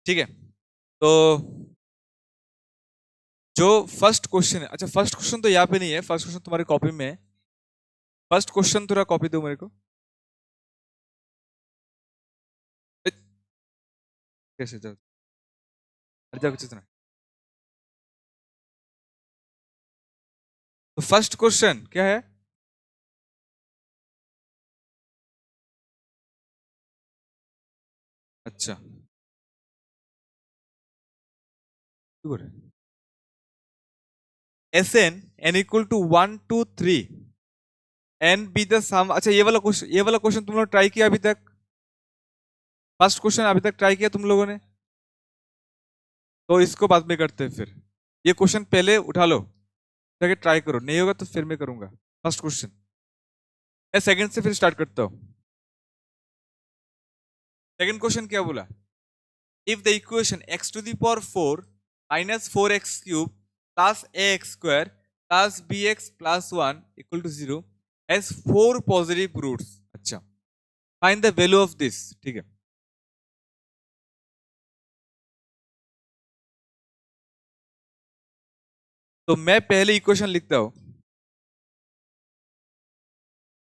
ठीक है। तो जो फर्स्ट क्वेश्चन है, अच्छा फर्स्ट क्वेश्चन तो यहाँ पे नहीं है, फर्स्ट क्वेश्चन तुम्हारी कॉपी में है। फर्स्ट क्वेश्चन थोड़ा कॉपी दो मेरे को। ए, कैसे जाओ, अरे जाओ कुछ ना। तो फर्स्ट क्वेश्चन क्या है? अच्छा good. S N equal to 1 2 3 N B the sum. अच्छा ये वाला क्वेश्चन तुम लोग ट्राई किया अभी तक? फर्स्ट क्वेश्चन अभी तक ट्राई किया तुम लोगों ने? तो इसको बाद में करते हैं फिर। ये क्वेश्चन पहले उठा लो, जाके ट्राई करो, नहीं होगा तो फिर मैं करूंगा। फर्स्ट क्वेश्चन मैं सेकंड से फिर स्टार्ट करता हूँ। सेकंड क्वेश्चन क्या बोला? If the equation x to the power 4 minus 4x³ plus ax² plus bx plus 1 equal to 0 has 4 positive roots. अच्छा, find the value of this. ठीक है, तो मैं पहले इक्वेशन लिखता हूं।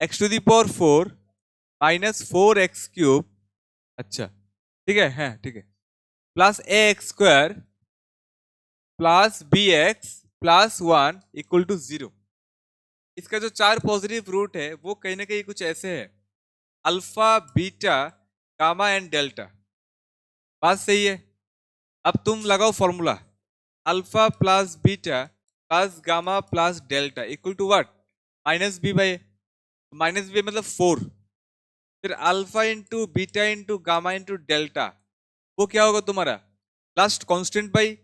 x to the power 4 minus 4x³। अच्छा ठीक है, है ठीक है, plus ax² plus bx plus 1 equal to 0। इसका जो चार पॉजिटिव रूट है वो कहीं ना कहीं कुछ ऐसे है, alpha beta gamma and delta. बात सही है? अब तुम लगाओ formula, alpha plus beta plus gamma plus delta equal to what? Minus b by, minus b मतलब 4, फिर alpha into beta into gamma into delta, वो क्या होगा तुम्हारा? लास्ट कांस्टेंट बाई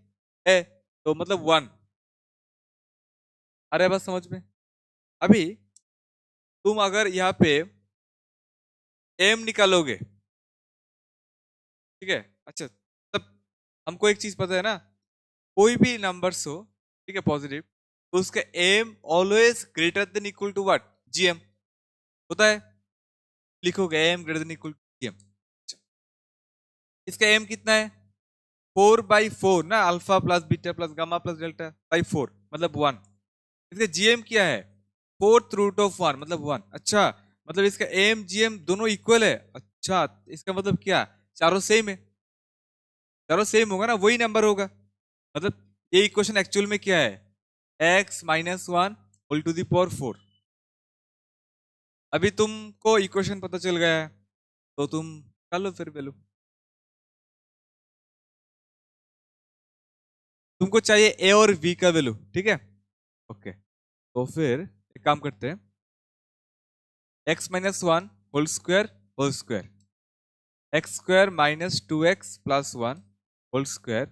है, तो मतलब 1। अरे बस समझ में। अभी तुम अगर यहाँ पे एम निकालोगे, ठीक है, अच्छा तब हमको एक चीज पता है ना, कोई भी नंबर्स हो, ठीक है, पॉजिटिव, तो उसका m always greater than equal to what? GM होता है। लिखोगे m greater than equal to GM. इसका एम कितना है? 4/4 ना, alpha plus beta plus gamma plus delta by 4 मतलब 1। इसका जीएम क्या है? फोर्थ रूट ऑफ 1 मतलब 1। अच्छा, मतलब इसका एम जीएम दोनों इक्वल है। अच्छा, इसका मतलब क्या? चारों सेम है। चारों सेम होगा ना, वही नंबर होगा। मतलब ये इक्वेशन एक्चुअल में क्या है? x-1 whole to the power 4। अभी तुमको इक्वेशन पता चल गया है, तो तुम कर लो फिर वैल्यू। तुमको चाहिए ए और v का वैल्यू, ठीक है? ओके, तो फिर एक काम करते हैं, x-1 whole square x² minus 2x plus 1 whole square.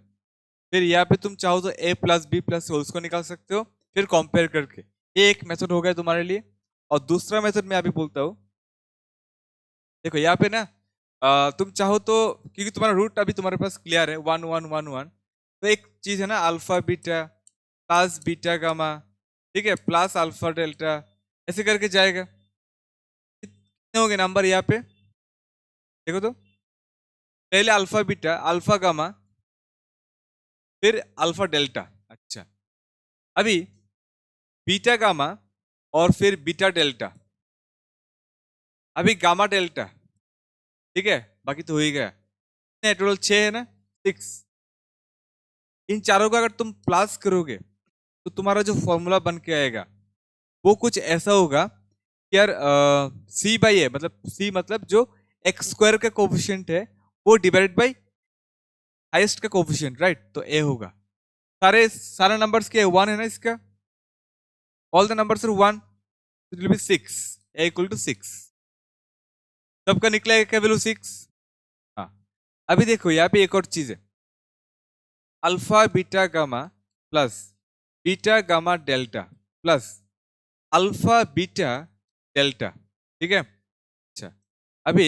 फिर यहाँ पे तुम चाहो तो a प्लस बी प्लस होल्स को निकाल सकते हो, फिर कंपेयर करके। ये एक मेथड हो गया तुम्हारे लिए। और दूसरा मेथड मैं अभी बोलता हूँ। देखो यहाँ पे ना, तुम चाहो तो, क्योंकि तुम्हारा रूट अभी तुम्हारे पास क्लियर है 1 1 1 1, तो एक चीज है ना, alpha beta plus beta gamma, ठीक है, प्लस अल्फा डेल्टा, ऐसे करके जाएगा। कितने होंगे नंबर यहाँ पे? देखो तो, पहले अल्फा बीटा अल्फा गामा, फिर अल्फा डेल्टा। अच्छा, अभी बीटा गामा और फिर बीटा डेल्टा, अभी गामा डेल्टा, ठीक है, बाकी तो हो ही गया। कितने टोटल? 6 है ना, 6। इन चारों का अगर तुम प्लस करोगे तो तुम्हारा जो फॉर्मूला बन के आएगा वो कुछ ऐसा होगा कि यार, सी बाई ए, मतलब सी मतलब जो x² का कोफिशिएंट है वो डिवाइडेड बाई हाईएस्ट का कोफिशिएंट, राइट? तो ए होगा। सारे नंबर्स के 1 है ना इसका, all the numbers are 1, it will be 6, a equal to 6। सबका निकलेगा क्या वैल्यू? 6। हाँ, अभी देखो यहाँ पे एक और चीज है, alpha beta gamma plus beta gamma delta plus alpha beta delta, ठीक है? अच्छा, अभी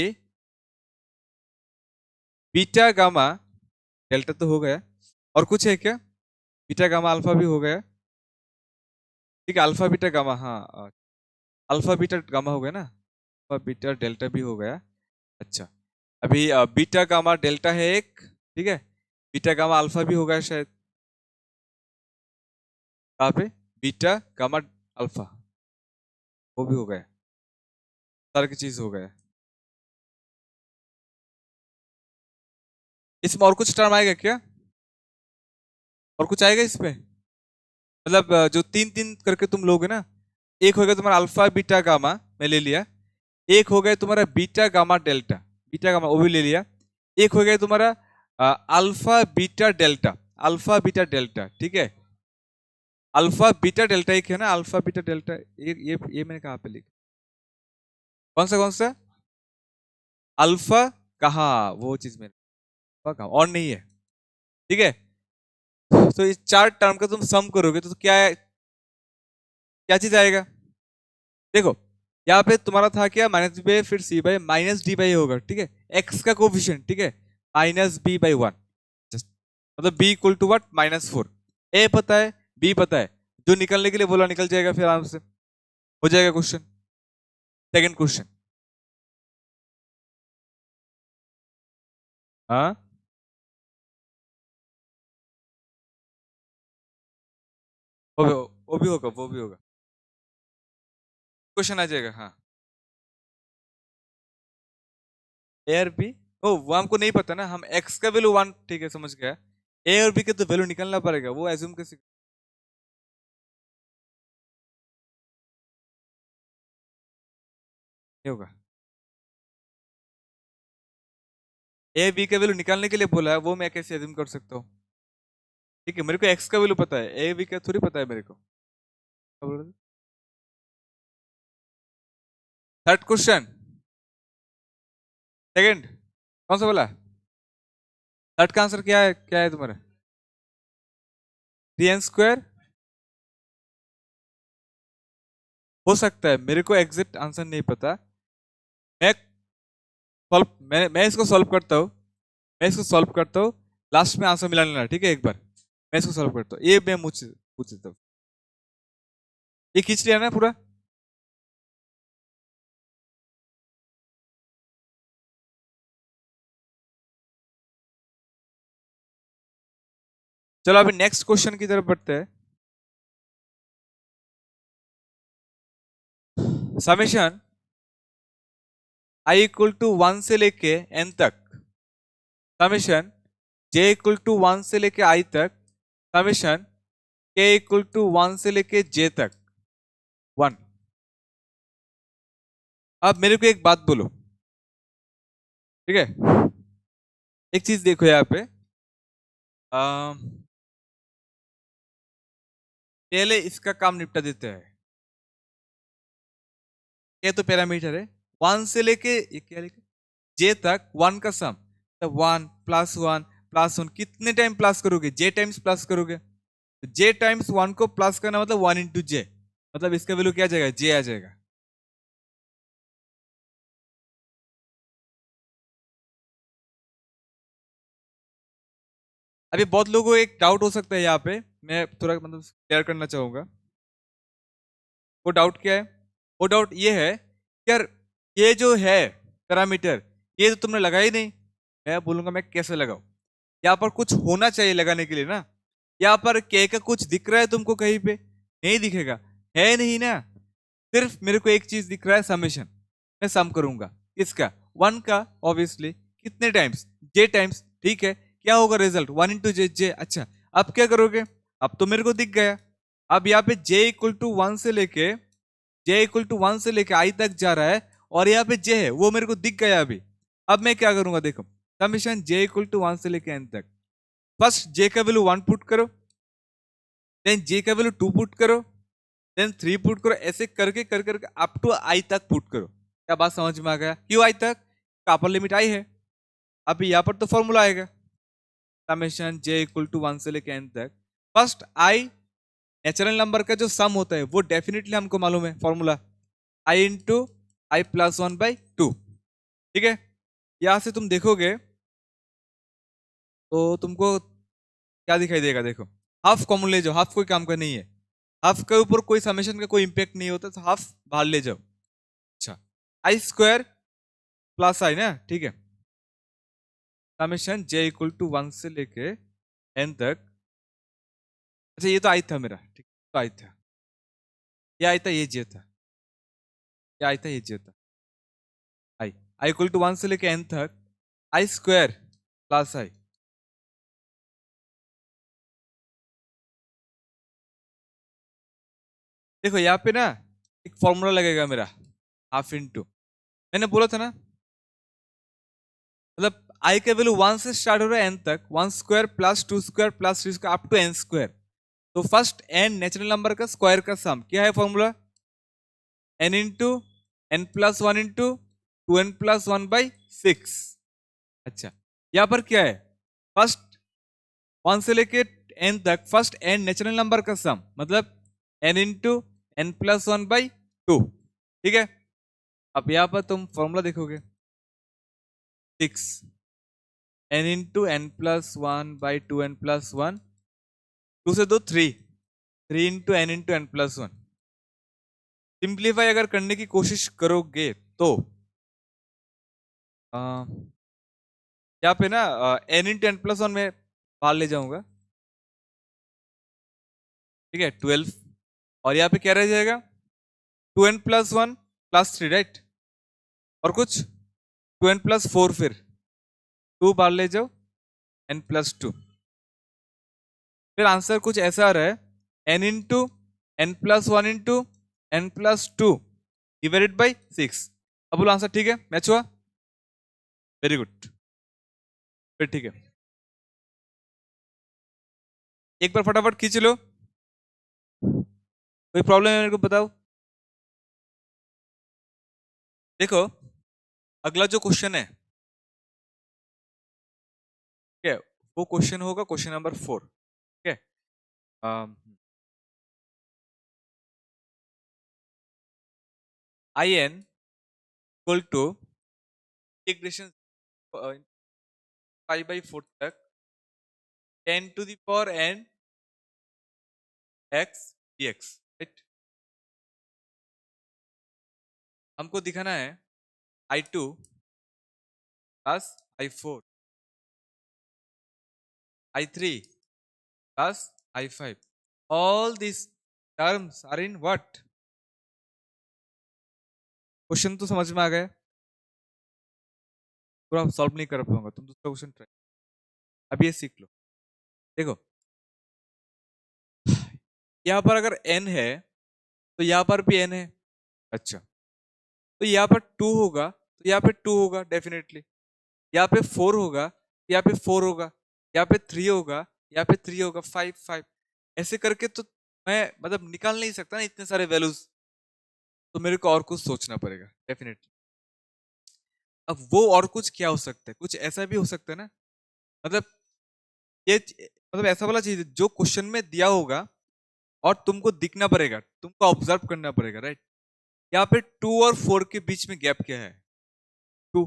बीटा गामा डेल्टा तो हो गया, और कुछ है क्या? बीटा गामा अल्फा भी हो गया, ठीक है, अल्फा बीटा गामा, हाँ, अल्फा बीटा गामा हो गया ना, अल्फा बीटा डेल्टा भी हो गया। अच्छा, अभी बीटा गामा डेल्टा है एक, ठीक है, बीटा गामा अल्फा भी होगा शायद, कहाँ पे, बीटा गामा अल्फा, वो भी हो गया, सारी की चीज हो गया। इसमें और कुछ टर्म आएगा क्या, और कुछ आएगा इसमें? मतलब जो तीन तीन करके तुम लोगे ना, एक हो गया तुम्हारा अल्फा बीटा गामा, मैं ले लिया। एक हो गया तुम्हारा beta gamma delta, beta gamma वो भी ले लिया। एक हो गया तुम्हारा alpha beta delta, alpha beta delta, ठीक है। अल्फा बीटा डेल्टा एक है ना, अल्फा बीटा डेल्टा, ये मैंने कहाँ पे लिखा, कौन सा अल्फा, कहाँ वो चीज में, कहाँ और नहीं है, ठीक है। तो इस चार टर्म का तुम सम करोगे तो क्या क्या चीज आएगा, देखो यहाँ पे तुम्हारा था क्या, माइनस बी बाई फिर सी बाई माइनस डी बाई होगा, ठीक है। एक्स का कोफिशिएंट, ठीक है, माइनस बी बाई वन, मतलब बी इक्वल टू व्हाट, -4। ए पता है, बी पता है, जो निकलने के लिए बोला निकल जाएगा, फिर आराम से हो जाएगा क्वेश्चन। सेकंड क्वेश्चन, हाँ वो भी वो भी होगा, वो भी होगा, क्वेश्चन आ जाएगा, हाँ। ए और बी, ओ वो हमको नहीं पता ना, हम एक्स का वैल्यू वन, ठीक है समझ गया। ए और बी के तो वैल्यू निकलना पड़ेगा, वो एज्यूम कैसे, नहीं होगा। ए बी का वैल्यू निकालने के लिए बोला है, वो मैं कैसे एज्यूम कर सकता हूँ, ठीक है। मेरे को एक्स का वैल्यू पता है, ए बी का थोड़ी पता है मेरे को, क्या बोल रहे थे? थर्ड क्वेश्चन, सेकंड, कौन सा बोला, थर्ड का आंसर क्या है तुम्हारा, 3n² हो सकता है, मेरे को एग्जैक्ट आंसर नहीं पता। मैं मैं इसको सॉल्व करता हूँ, मैं इसको सॉल्व करता हूँ, लास्ट में आंसर मिला लेना, ठीक है। एक बार मैं इसको सॉल्व करता हूँ, ये मैं मुझसे पूछ देता हूँ, ये खींच लिया ना पूरा। चलो अभी नेक्स्ट क्वेश्चन की तरफ बढ़ते हैं। समेशन आई इक्वल टू 1 से लेके n तक, समेशन j इक्वल टू 1 से लेके i तक, समेशन k इक्वल टू 1 से लेके j तक 1। अब मेरे को एक बात बोलो, ठीक है, एक चीज देखो यहाँ पे, पहले इसका काम निपटा देते हैं। ये तो पैरामीटर है, 1 से लेके ये क्या लिखे, j तक 1 का सम, तो 1 + 1 + 1, कितने टाइम प्लस करोगे, j टाइम्स प्लस करोगे, तो j टाइम्स 1 को प्लस करना मतलब 1 इंटू जे, मतलब इसका वैल्यू क्या आ जाएगा, j आ जाएगा। अभी बहुत लोगों को एक डाउट हो सकता है यहाँ पे, मैं थोड़ा मतलब क्लियर करना चाहूंगा। वो डाउट क्या है, वो डाउट ये है कि यार ये जो है पैरामीटर, ये तो तुमने लगाया ही नहीं। मैं बोलूंगा मैं कैसे लगाऊं, यहाँ पर कुछ होना चाहिए लगाने के लिए ना। यहाँ पर के का कुछ दिख रहा है तुमको कहीं पे, नहीं दिखेगा, है नहीं ना। सिर्फ मेरे को एक चीज दिख रहा है, समेशन, मैं सम करूंगा इसका 1 का, ऑब्वियसली कितने टाइम्स, जे टाइम्स, ठीक है। क्या होगा रिजल्ट, 1 इंटू जे, जे। अच्छा अब क्या करोगे, अब तो मेरे को दिख गया। अब यहाँ पे जे इक्वल टू 1 से लेके, जे इक्वल टू 1 से लेके आई तक जा रहा है, और यहाँ पे जे है वो मेरे को दिख गया अभी। अब मैं क्या करूंगा, देखो, समेशन जे इक्वल टू 1 से लेके एन तक, फर्स्ट जे का वैल्यू 1 पुट करो, देन जे का वैल्यू 2 पुट करो, देन 3 पुट करो, ऐसे करके कर करके अप टू आई तक पुट करो। क्या बात समझ में आ गया, क्यों आई तक, अपर लिमिट आई है। अभी यहाँ पर तो फॉर्मूला आएगा, समेशन जे इक्वल टू 1 से लेके एन तक, फर्स्ट आई नेचुरल नंबर का जो सम होता है वो डेफिनेटली हमको मालूम है फॉर्मूला, आई इंटू आई प्लस 1/2, ठीक है। यहां से तुम देखोगे तो तुमको क्या दिखाई देगा, देखो, हाफ कॉमन ले जाओ, हाफ कोई काम का नहीं है, हाफ के ऊपर कोई समेशन का कोई इंपैक्ट नहीं होता, तो हाफ बाहर ले जाओ। अच्छा, आई स्क्वायर प्लस आई ना, ठीक है, समेशन j इक्वल टू 1 से लेके n तक। अच्छा ये तो आई था मेरा, ठीक तो आई था, ये आई था, ये j था, ये आई था, ये j था। आई इक्वल टू 1 से लेके n तक आई स्क्वायर प्लस आई। देखो यहाँ पे ना एक फॉर्मूला लगेगा मेरा, हाफ इंटू, मैंने बोला था ना, मतलब आई का वैल्यू 1 से स्टार्ट हो रहा है n तक, 1 square plus 2 square plus 3 square up to n square. तो फर्स्ट n नेचुरल नंबर का स्क्वायर का सम क्या है formula, n into n plus one into 2n plus one by 6। अच्छा यहाँ पर क्या है, फर्स्ट 1 से लेके n तक फर्स्ट n नेचुरल नंबर का सम, मतलब n into n plus one by 2, ठीक है। अब यहाँ पर तुम फॉर्मूला देखोगे 6 n into n plus one by 2n plus one, 2 से 2 3, 3 into n plus one. Simplify अगर करने की कोशिश करोगे तो यहाँ पे ना n into n plus one में बाहर ले जाऊंगा, ठीक है 12, और यहाँ पे क्या रह जाएगा 2n plus one plus 3, right, और कुछ 2n प्लस 4, फिर 2 बाहर ले जाओ n प्लस 2, फिर आंसर कुछ ऐसा आ रहा है n into n plus one into n plus 2 divided by 6। अब बोलो आंसर ठीक है, मैच हुआ, वेरी गुड, फिर ठीक है, एक बार फटाफट खींच लो, कोई प्रॉब्लम है मेरे को बताओ। देखो अगला जो क्वेश्चन है, ठीक है, वो क्वेश्चन होगा क्वेश्चन नंबर 4, ठीक है। I n equal to integration 5/4 तक 10 to the power n x dx, right. हमको दिखाना है I2 plus I4, I3 plus I5, all these terms are in what? Question तो समझ में आ गया, पूरा सॉल्व नहीं कर पाऊंगा, तुम दूसरा क्वेश्चन ट्राई, अब ये सीख लो। देखो यहाँ पर अगर n है तो यहाँ पर भी n है, अच्छा तो यहाँ पर 2 होगा तो यहाँ पे 2 होगा डेफिनेटली, यहाँ पे 4 होगा, यहाँ पे 4 होगा, यहाँ पे 3 होगा, यहाँ पे 3 होगा, 5 5, ऐसे करके तो मैं मतलब निकाल नहीं सकता ना इतने सारे वैल्यूज, तो मेरे को और कुछ सोचना पड़ेगा डेफिनेटली। अब वो और कुछ क्या हो सकता है, कुछ ऐसा भी हो सकता है ना, मतलब ये मतलब ऐसा वाला चीज जो क्वेश्चन में दिया होगा और तुमको दिखना पड़ेगा, तुमको ऑब्जर्व करना पड़ेगा, राइट। यहाँ पे 2 और 4 के बीच में गैप क्या है, 2,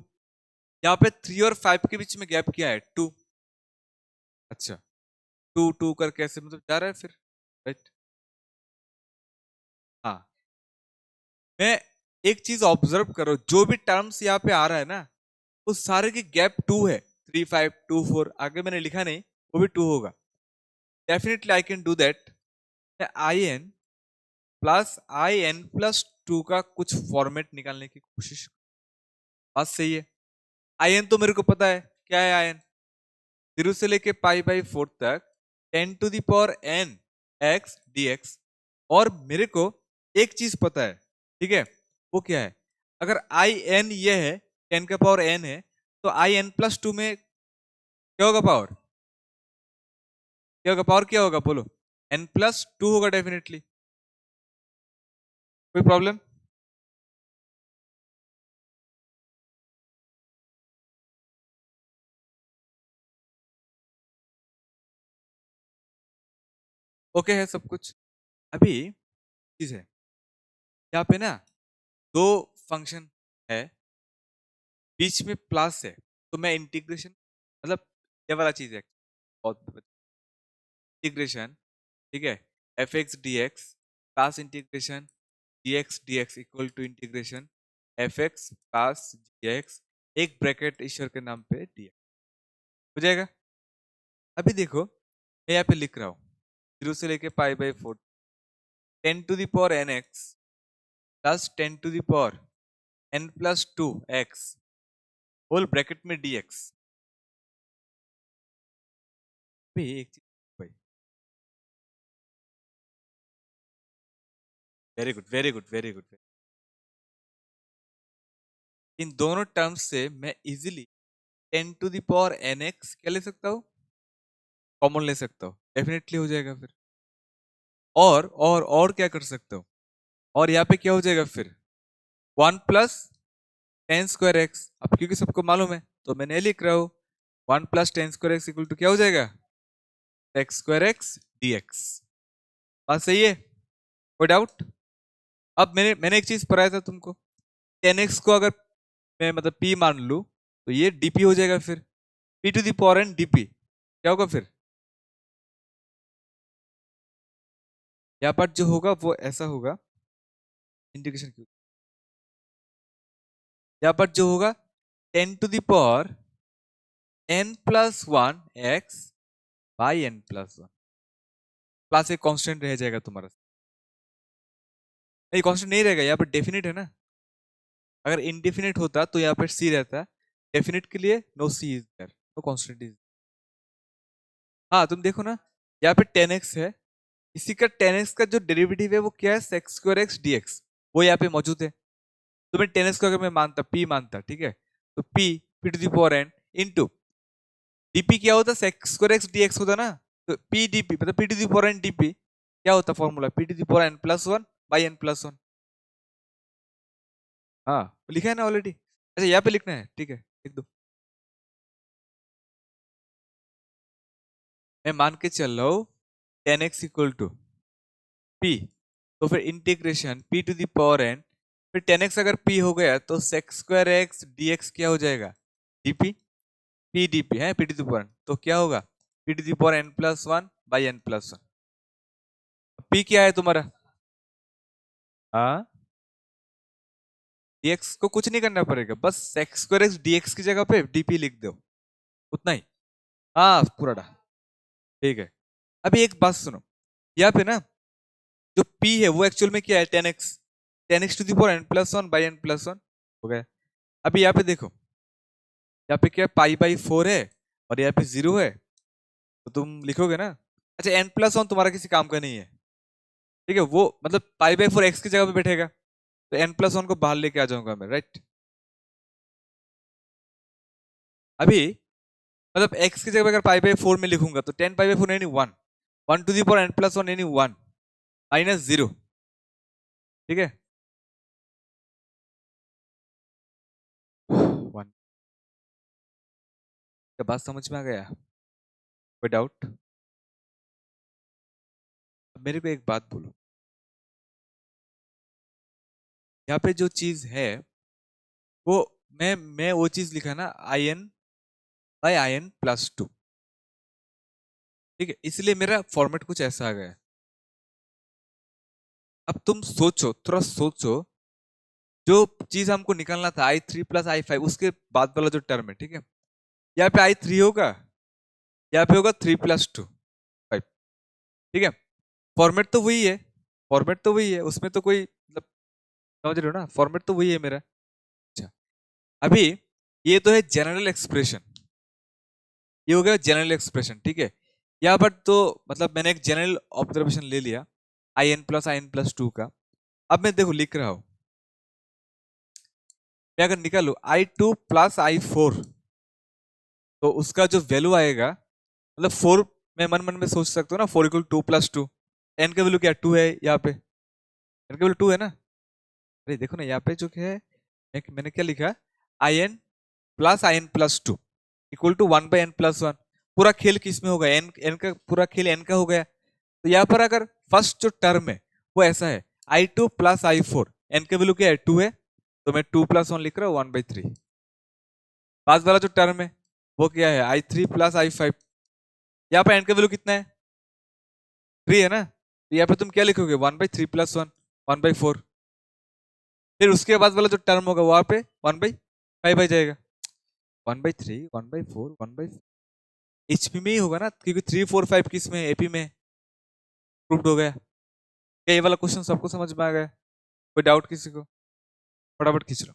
यहाँ पे 3 और 5 के बीच में गैप क्या है, 2, अच्छा 2 2 करके ऐसे मतलब जा रहा है फिर, राइट। हाँ मैं एक चीज ऑब्जर्व करो, जो भी टर्म्स यहाँ पे आ रहा है ना वो सारे की गैप 2 है, 3 5 2 4, आगे मैंने लिखा नहीं, वो भी 2 होगा, definitely I can do that. I n plus I n plus 2 का कुछ फॉर्मेट निकालने की कोशिश, बात सही है। आई एन तो मेरे को पता है क्या है, आई एन 0 से लेके π/4 तक 10 to the power n x dx, और मेरे को एक चीज पता है, ठीक है, वो क्या है, अगर आई एन ये है 10 का पावर n है, तो आई एन प्लस 2 में क्या होगा पावर, क्या होगा पावर, क्या होगा बोलो, n प्लस 2 होगा डेफिनेटली, कोई प्रॉब्लम। ओके है सब कुछ। अभी चीज है यहाँ पे ना दो फंक्शन है, बीच में प्लस है, तो मैं इंटीग्रेशन, मतलब ये वाला चीज है बहुत, इंटीग्रेशन, ठीक है, f x d x plus integration d x equal to integration f x plus d x, एक ब्रैकेट ईश्वर के नाम पे दिया, हो जाएगा। अभी देखो मैं यहाँ पे लिख रहा हूँ 0 से लेके π/4 10 to the power nx plus 10 to the power n plus 2x whole bracket में dx। भाई एक चीज भाई, very good very good very good. इन दोनों टर्म्स से मैं easily 10 to the power nx क्या ले सकता हूँ, कॉमन ले सकता हूँ, डेफिनेटली हो जाएगा फिर। और क्या कर सकता हूँ, और यहाँ पे क्या हो जाएगा फिर 1 प्लस 10 स्क्वायर एक्स। अब क्योंकि सबको मालूम है तो मैंने लिख रहा हूँ 1 plus 10 square x equal to क्या हो जाएगा x square x d x. बात सही है, कोई डाउट? अब मैंने एक चीज पढ़ाया था तुमको, 10x को अगर मैं मतलब p मान लूं तो ये dp हो जाएगा फिर p to the power n dp क्या होगा फिर, यहाँ पर जो होगा वो ऐसा होगा, इंटीग्रेशन क्यों, यहाँ पर जो होगा 10 to the power n plus 1 x by n plus 1 plus एक कांस्टेंट रह जाएगा तुम्हारा। नहीं कांस्टेंट नहीं रहेगा, यहाँ पर डेफिनेट है ना। अगर इनडेफिनेट होता तो यहाँ पर सी रहता, डेफिनेट के लिए no c is there, no constant is. हाँ तुम देखो ना यहाँ पे 10x है, इसी का 10x का जो डेरिवेटिव है वो क्या है सेक्स स्क्वायर एक्स dx, वो यहाँ पे मौजूद है। तो मैं 10x को अगर मैं मानता p मानता, ठीक है, तो p p to the power n into dp क्या होता सेक्स स्क्वायर एक्स dx होता ना, तो p dp मतलब p to the power n dp क्या होता formula p to the power n plus 1 by n plus 1। हाँ लिखा है ना ऑलरेडी, अच्छा यहाँ पे लिखना है, ठीक है लिख दो। मैं मान के चल रहा हूँ 10x इक्वल टू p, तो फिर integration p to the power n, फिर 10x अगर p हो गया तो सेक्स स्क्वायर एक्स dx क्या हो जाएगा dp, p dp है p to the power n, तो क्या होगा p to the power n plus 1 by n plus 1। p क्या है तुम्हारा, हाँ dx को कुछ नहीं करना पड़ेगा, बस सेक्स स्क्वायर एक्स dx की जगह पे dp लिख दो, उतना ही। हाँ पूरा डा, ठीक है। अभी एक बात सुनो, यहाँ पे ना जो p है वो एक्चुअल में क्या है 10x, 10x to the power n plus 1 by n plus 1 हो गया। अभी यहाँ पे देखो, यहाँ पे क्या π/4 है और यहाँ पे 0 है, तो तुम लिखोगे ना, अच्छा n प्लस 1 तुम्हारा किसी काम का नहीं है, ठीक है, वो मतलब π/4 x की जगह पे बैठेगा, तो n प्लस 1 को बाहर लेके आ जाऊंगा मैं, राइट। अभी मतलब x की जगह पे अगर π/4 में लिखूंगा तो 10π/4 यानी 1, 1 to the power n plus 1 यानी 1 माइनस 0, ठीक है 1। क्या बात समझ में आ गया, कोई डाउट? अब मेरे को एक बात बोलो, यहाँ पे जो चीज है वो मैं वो चीज लिखा ना in/in+2, ठीक है, इसलिए मेरा फॉर्मेट कुछ ऐसा आ गया। अब तुम सोचो, थोड़ा सोचो, जो चीज हमको निकालना था i3 प्लस i5 उसके बाद वाला जो टर्म है, ठीक है, यहाँ पे i3 होगा, यहाँ पे होगा 3 प्लस 2 5, ठीक है, फॉर्मेट तो वही है, फॉर्मेट तो वही है, उसमें तो कोई मतलब समझ रहे हो ना, फॉर्मेट तो वही है मेरा। अच्छा अभी ये तो है जनरल एक्सप्रेशन, ये हो गया जनरल एक्सप्रेशन, ठीक है। यहाँ पर तो मतलब मैंने एक जनरल ऑब्जर्वेशन ले लिया in+in+2 का। अब मैं देखो लिख रहा हूं, मैं अगर निकालू i2 प्लस i4 तो उसका जो वैल्यू आएगा, मतलब 4 मैं मन मन में सोच सकता हूँ ना, 4 इक्वल 2 प्लस 2, एन का वैल्यू क्या 2 है, यहाँ पे एन का वैल्यू 2 है ना। अरे देखो ना यहाँ पे जो है मैंने क्या लिखा in+in+2 इक्वल टू 1/n+1। पूरा खेल किस में होगा, एन का पूरा खेल एन का हो गया। तो यहाँ पर अगर फर्स्ट जो टर्म है वो ऐसा है i2 प्लस i4, एन का वैल्यू क्या है 2 है, तो मैं 2 प्लस 1 लिख रहा हूँ 1/3। पास वाला जो टर्म है वो क्या है i3 प्लस i5, यहाँ पर एन का वैल्यू कितना है 3 है ना, तो यहाँ पे तुम क्या लिखोगे 1/3 प्लस 1 1/4, फिर उसके बाद वाला जो टर्म होगा वहां पे 1/5 आ जाएगा, 1/3 1/4 1/4 एचपी में ही होगा ना, क्योंकि 3 4 5 किस में, एपी में प्रूव्ड हो गया। क्या ये वाला क्वेश्चन सबको समझ में आ गया? कोई डाउट किसी को? फटाफट खींच लो।